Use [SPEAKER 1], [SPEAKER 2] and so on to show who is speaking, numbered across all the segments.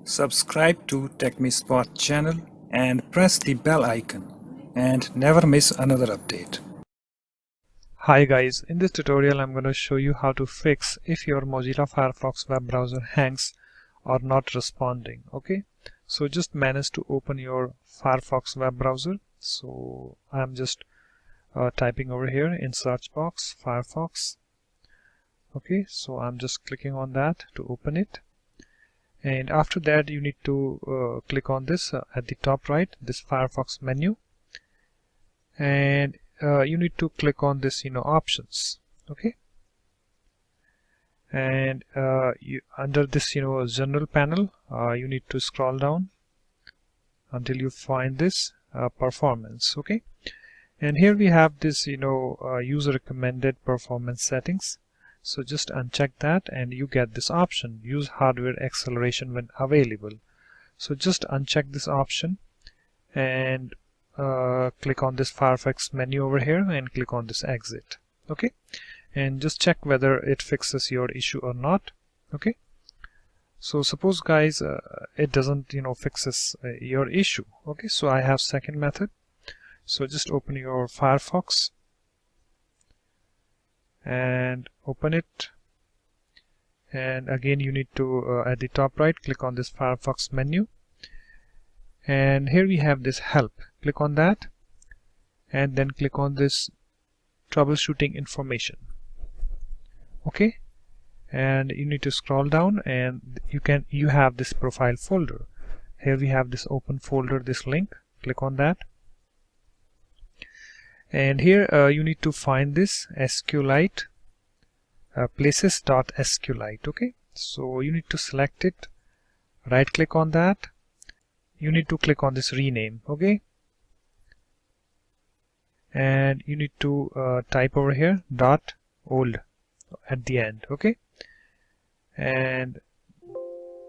[SPEAKER 1] Subscribe to TechMeSpot channel and press the bell icon and never miss another update.
[SPEAKER 2] Hi guys, in this tutorial I'm going to show you how to fix if your Mozilla Firefox web browser hangs or not responding. Okay, so just manage to open your Firefox web browser. So I'm just typing over here in search box Firefox. Okay, so I'm just clicking on that to open it, and after that you need to click on this at the top right, this Firefox menu, and you need to click on this options. Okay, and under this general panel you need to scroll down until you find this performance. Okay, and here we have this user recommended performance settings. So just uncheck that and you get this option, use hardware acceleration when available. So just uncheck this option and click on this Firefox menu over here and click on this exit. Okay, and just check whether it fixes your issue or not. Okay, so suppose guys it doesn't fixes your issue. Okay, so I have second method. So just open your Firefox and open it, and again you need to at the top right click on this Firefox menu, and here we have this help. Click on that and then click on this troubleshooting information. Okay, and you need to scroll down and you have this profile folder. Here we have this open folder, this link. Click on that, and here you need to find this SQLite places.sqlite. Okay, so you need to select it, right click on that, you need to click on this rename. Okay, and you need to type over here .old at the end. Okay, and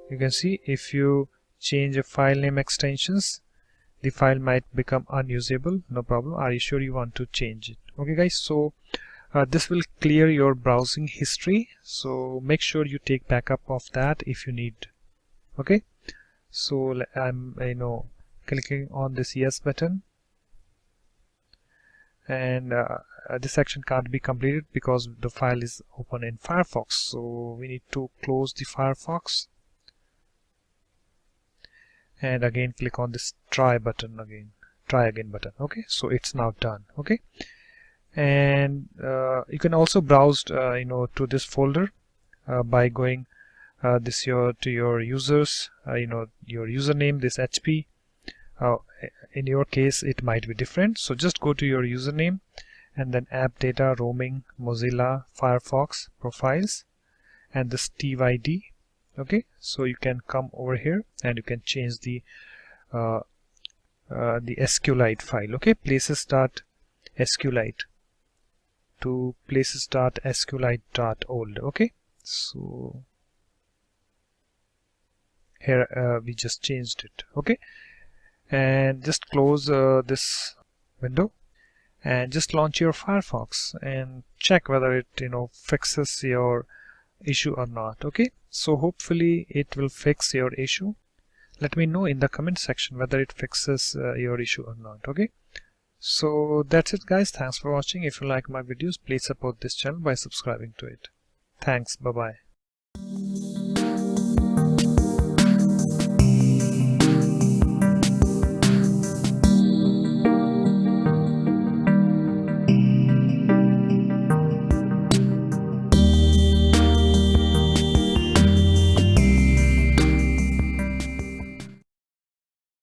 [SPEAKER 2] you can see if you change a file name extensions, the file might become unusable. No problem. Are you sure you want to change it? Okay guys, so this will clear your browsing history, so make sure you take backup of that if you need. Okay, so I'm clicking on this yes button, and this section can't be completed because the file is open in Firefox, so we need to close the Firefox and again click on this try again button. Okay, so it's now done. Okay, and you can also browse to this folder by going to your users your username, this HP. In your case it might be different, so just go to your username and then app data, roaming, Mozilla Firefox, profiles, and the Steve ID. Okay, so you can come over here and you can change the SQLite file. Okay, places.sqlite to places.sqlite.old. Okay, so here we just changed it. Okay, and just close this window and just launch your Firefox and check whether it fixes your issue or not. Okay, so hopefully it will fix your issue. Let me know in the comment section whether it fixes your issue or not. Okay, so that's it guys. Thanks for watching. If you like my videos, please support this channel by subscribing to it. Thanks. Bye bye.